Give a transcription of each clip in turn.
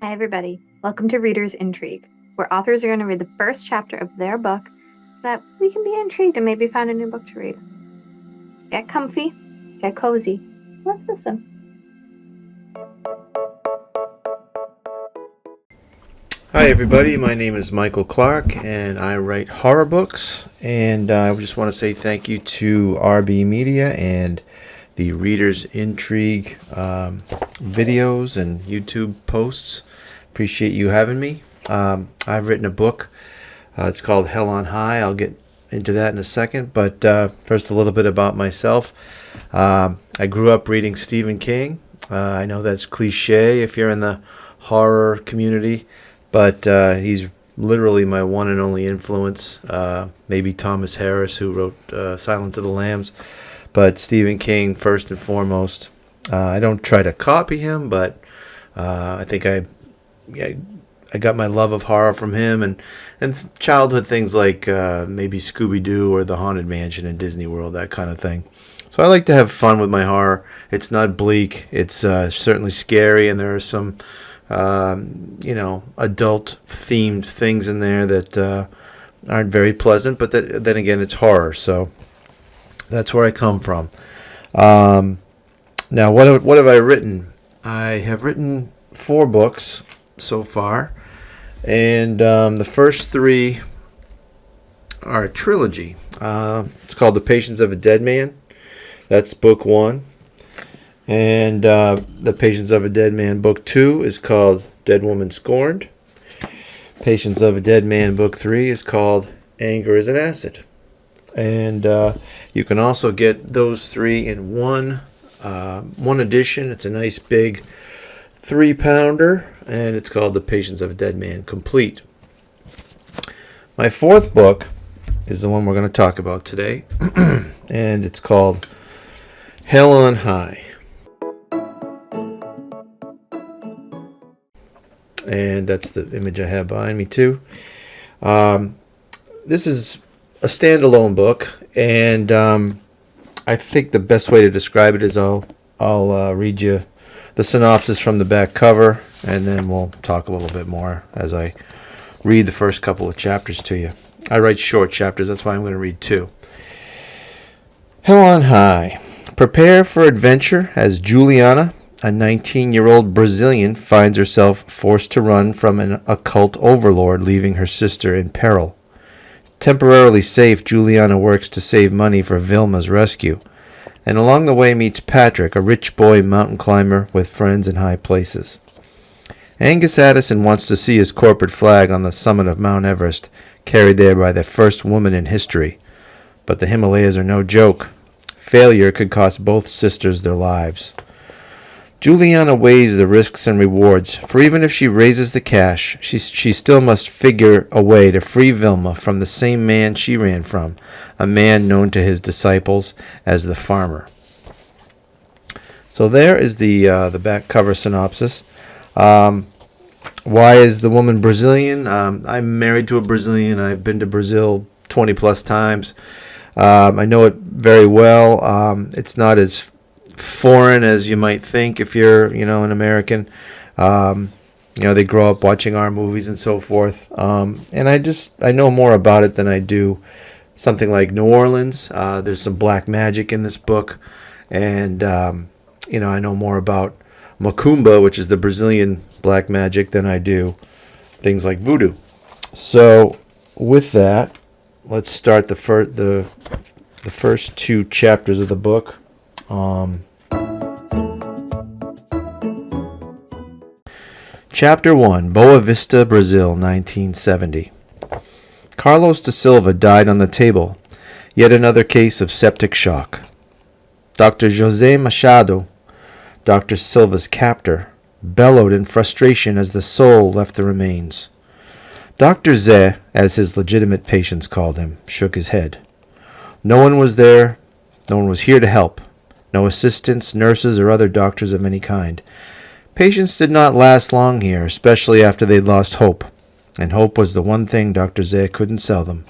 Hi, everybody. Welcome to Reader's Intrigue, where authors are going to read the first chapter of their book so that we can be intrigued and maybe find a new book to read. Get comfy, get cozy. Let's listen. Hi everybody, my name is Michael Clark and I write horror books, and I just want to say thank you to RB Media and the Reader's Intrigue videos and YouTube posts. Appreciate you having me. I've written a book. It's called Hell on High. I'll get into that in a second, but first a little bit about myself. I grew up reading Stephen King. I know that's cliche if you're in the horror community, but he's literally my one and only influence. Maybe Thomas Harris, who wrote Silence of the Lambs, but Stephen King first and foremost. I don't try to copy him, but I think I got my love of horror from him, and childhood things like maybe Scooby-Doo or The Haunted Mansion in Disney World, that kind of thing. So I like to have fun with my horror. It's not bleak. It's certainly scary, and there are some adult-themed things in there that aren't very pleasant, but then again, it's horror, so that's where I come from. Now, what have I written? I have written 4 books so far, and the first 3 are a trilogy. It's called The Patience of a Dead Man. That's book 1. And The Patience of a Dead Man book 2 is called Dead Woman Scorned. Patience of a Dead Man book 3 is called Anger is an Acid. And you can also get those 3 in one edition. It's a nice big 3-pounder, and it's called The Patience of a Dead Man Complete. My 4th book is the one we're going to talk about today, and it's called Hell on High. And that's the image I have behind me too. This is a standalone book, and I think the best way to describe it is I'll read you the synopsis from the back cover, and then we'll talk a little bit more as I read the first couple of chapters to you. I write short chapters, that's why I'm going to read 2. Hell on High. Prepare for adventure as Juliana, a 19-year-old Brazilian, finds herself forced to run from an occult overlord, leaving her sister in peril. Temporarily safe, Juliana works to save money for Vilma's rescue, and along the way meets Patrick, a rich boy mountain climber with friends in high places. Angus Addison wants to see his corporate flag on the summit of Mount Everest, carried there by the first woman in history. But the Himalayas are no joke. Failure could cost both sisters their lives. Juliana weighs the risks and rewards, for even if she raises the cash, she still must figure a way to free Vilma from the same man she ran from, a man known to his disciples as the farmer. So there is the back cover synopsis. Why is the woman Brazilian? I'm married to a Brazilian. I've been to Brazil 20 plus times. I know it very well. It's not as foreign as you might think if you're, an American. They grow up watching our movies and so forth. And I know more about it than I do something like New Orleans. There's some black magic in this book. And, I know more about Macumba, which is the Brazilian black magic, than I do things like voodoo. So with that, let's start the first 2 chapters of the book. Chapter 1, Boa Vista, Brazil, 1970. Carlos da Silva died on the table. Yet another case of septic shock. Dr. José Machado, Dr. Silva's captor, bellowed in frustration as the soul left the remains. Dr. Zé, as his legitimate patients called him, shook his head. No one was there. No one was here to help. No assistants, nurses, or other doctors of any kind. Patients did not last long here, especially after they'd lost hope, and hope was the one thing Dr. Zé couldn't sell them.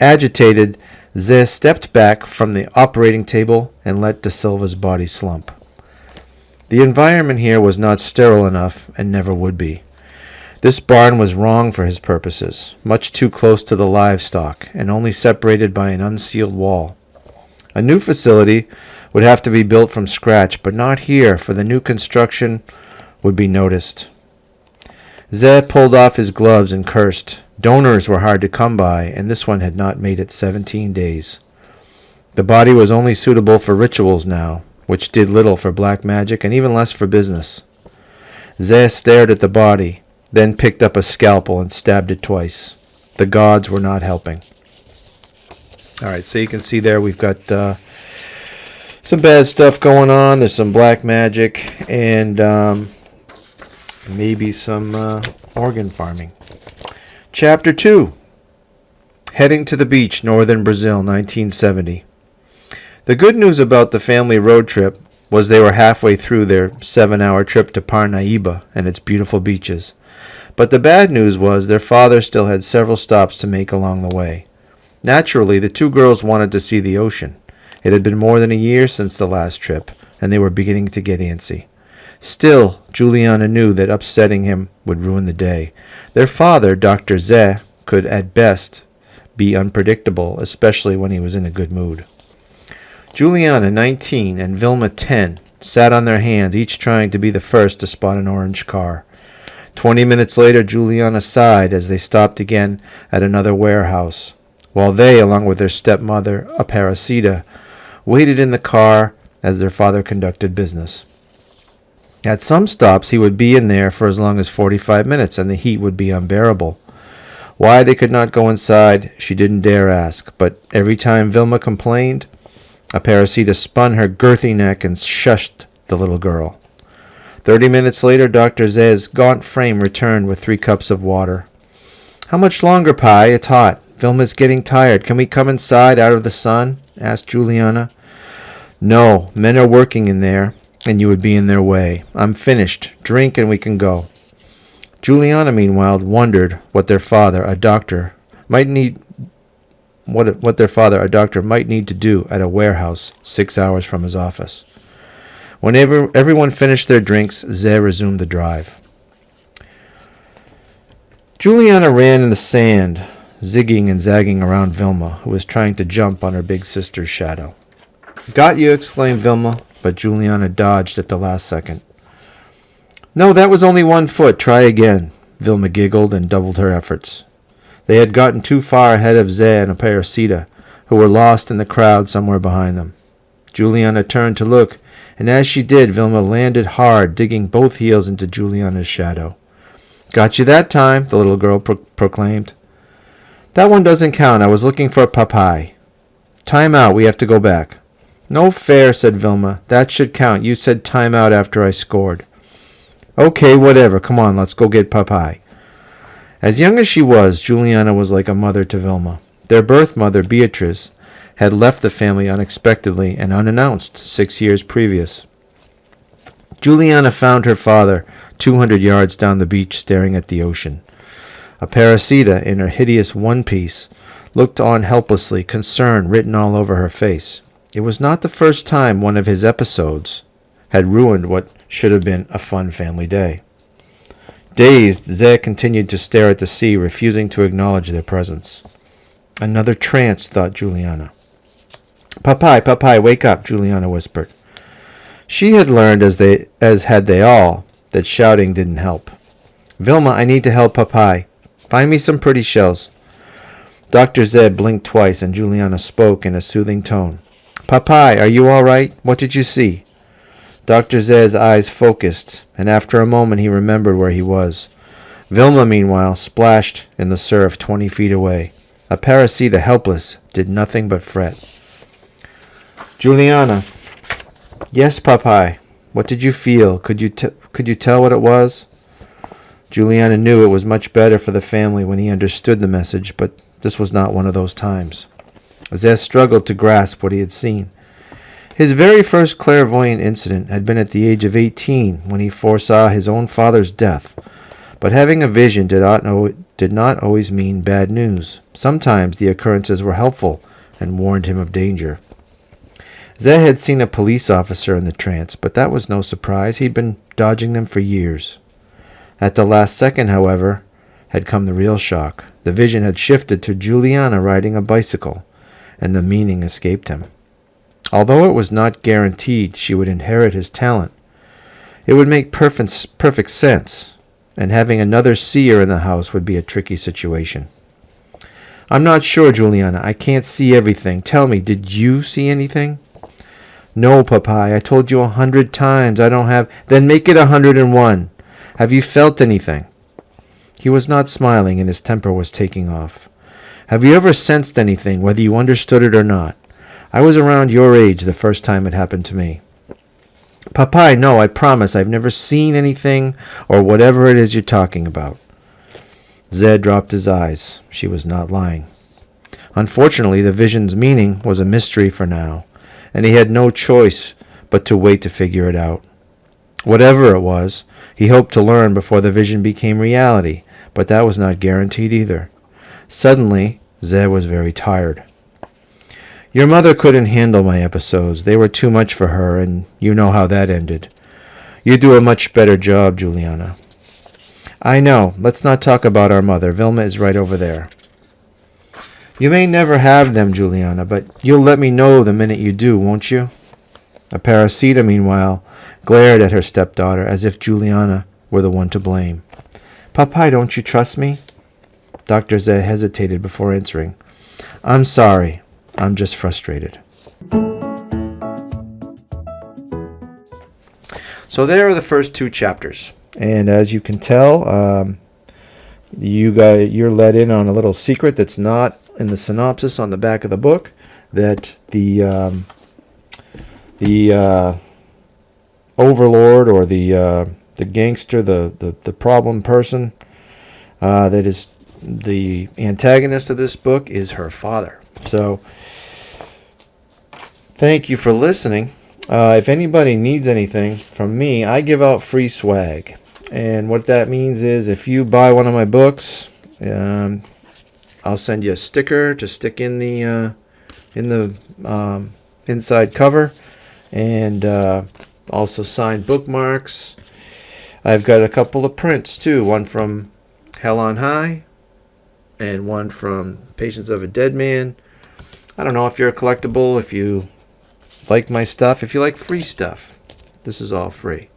Agitated, Zé stepped back from the operating table and let Da Silva's body slump. The environment here was not sterile enough and never would be. This barn was wrong for his purposes, much too close to the livestock, and only separated by an unsealed wall. A new facility would have to be built from scratch, but not here, for the new construction would be noticed. Zed pulled off his gloves and cursed. Donors were hard to come by, and this one had not made it 17 days. The body was only suitable for rituals now, which did little for black magic and even less for business. Zed stared at the body, then picked up a scalpel and stabbed it twice. The gods were not helping. All right, so you can see there we've got some bad stuff going on. There's some black magic and maybe some organ farming. Chapter 2. Heading to the beach, northern Brazil, 1970. The good news about the family road trip was they were halfway through their 7-hour trip to Parnaíba and its beautiful beaches. But the bad news was their father still had several stops to make along the way. Naturally, the two girls wanted to see the ocean. It had been more than a year since the last trip, and they were beginning to get antsy. Still, Juliana knew that upsetting him would ruin the day. Their father, Dr. Zeh, could at best be unpredictable, especially when he was in a good mood. Juliana, 19, and Vilma, 10, sat on their hands, each trying to be the first to spot an orange car. 20 minutes later, Juliana sighed as they stopped again at another warehouse, while they, along with their stepmother, Aparecida, waited in the car as their father conducted business. At some stops, he would be in there for as long as 45 minutes, and the heat would be unbearable. Why they could not go inside, she didn't dare ask, but every time Vilma complained, Aparecida spun her girthy neck and shushed the little girl. 30 minutes later, Dr. Zeh's gaunt frame returned with 3 cups of water. "How much longer, Pi? It's hot. Vilma's getting tired. Can we come inside out of the sun?" asked Juliana. "No, men are working in there, and you would be in their way. I'm finished. Drink and we can go." Juliana, meanwhile, wondered what their father, a doctor, might need to do at a warehouse 6 hours from his office. Whenever everyone finished their drinks, Zeh resumed the drive. Juliana ran in the sand, zigging and zagging around Vilma, who was trying to jump on her big sister's shadow. "Got you," exclaimed Vilma, but Juliana dodged at the last second. "No, that was only 1 foot. Try again." Vilma giggled and doubled her efforts. They had gotten too far ahead of Zeh and Aparecida, who were lost in the crowd somewhere behind them. Juliana turned to look, and as she did, Vilma landed hard, digging both heels into Juliana's shadow. "Got you that time," the little girl proclaimed. "That one doesn't count. I was looking for Papai." "Time out. We have to go back." "No fair," said Vilma. "That should count. You said time out after I scored." "Okay, whatever. Come on, let's go get Papai." As young as she was, Juliana was like a mother to Vilma. Their birth mother, Beatrice, had left the family unexpectedly and unannounced 6 years previous. Juliana found her father 200 yards down the beach staring at the ocean. Aparecida, in her hideous one-piece, looked on helplessly, concern written all over her face. It was not the first time one of his episodes had ruined what should have been a fun family day. Dazed, Zeh continued to stare at the sea, refusing to acknowledge their presence. Another trance, thought Juliana. Papai, wake up," Juliana whispered. She had learned, as had they all, that shouting didn't help. "Vilma, I need to help Papai. Find me some pretty shells." Dr. Zeh blinked twice, and Juliana spoke in a soothing tone. "Papai, are you all right? What did you see?" Dr. Zeh's eyes focused, and after a moment he remembered where he was. Vilma, meanwhile, splashed in the surf 20 feet away. Aparecida, helpless, did nothing but fret. "Juliana." "Yes, Papai. What did you feel? Could you tell what it was?" Juliana knew it was much better for the family when he understood the message, but this was not one of those times. Zeh struggled to grasp what he had seen. His very first clairvoyant incident had been at the age of 18 when he foresaw his own father's death. But having a vision did not always mean bad news. Sometimes the occurrences were helpful and warned him of danger. Zed had seen a police officer in the trance, but that was no surprise. He'd been dodging them for years. At the last second, however, had come the real shock. The vision had shifted to Juliana riding a bicycle, and the meaning escaped him. Although it was not guaranteed she would inherit his talent, it would make perfect sense, and having another seer in the house would be a tricky situation. I'm not sure, Juliana. I can't see everything. Tell me, did you see anything? No, Papai. I told you 100 times I don't have... Then make it 101. Have you felt anything? He was not smiling, and his temper was taking off. Have you ever sensed anything, whether you understood it or not? I was around your age the first time it happened to me. Papai, no, I promise. I've never seen anything or whatever it is you're talking about. Zed dropped his eyes. She was not lying. Unfortunately, the vision's meaning was a mystery for now, and he had no choice but to wait to figure it out. Whatever it was, he hoped to learn before the vision became reality, but that was not guaranteed either. Suddenly, Zed was very tired. Your mother couldn't handle my episodes. They were too much for her, and you know how that ended. You do a much better job, Juliana. I know. Let's not talk about our mother. Vilma is right over there. You may never have them, Juliana, but you'll let me know the minute you do, won't you? Aparecida, meanwhile, glared at her stepdaughter as if Juliana were the one to blame. Papai, don't you trust me? Dr. Zed hesitated before answering. I'm sorry. I'm just frustrated. So there are the first 2 chapters. And as you can tell, you're let in on a little secret that's not in the synopsis on the back of the book, that the overlord or the gangster, the problem person that is the antagonist of this book is her father. So thank you for listening. If anybody needs anything from me, I give out free swag. And what that means is if you buy one of my books, I'll send you a sticker to stick in the inside cover, and also signed bookmarks. I've got a couple of prints too, one from Hell on High and one from Patience of a Dead Man. I don't know if you're a collectible, if you like my stuff, if you like free stuff. This is all free.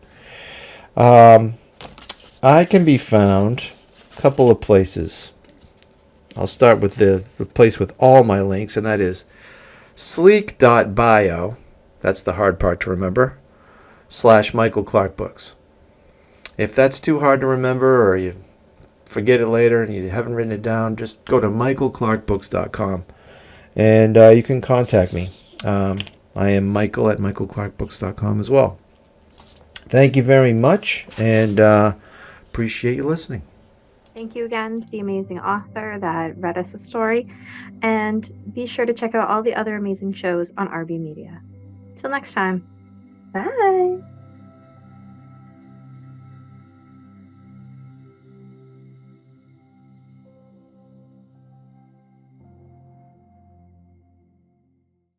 I can be found a couple of places. I'll start with the place with all my links, and that is sleek.bio. That's the hard part to remember. / Michael Clark Books. If that's too hard to remember, or you forget it later and you haven't written it down, just go to michaelclarkbooks.com and you can contact me. I am Michael at michaelclarkbooks.com as well. Thank you very much, and appreciate you listening. Thank you again to the amazing author that read us a story, and be sure to check out all the other amazing shows on RB Media. Till next time, bye!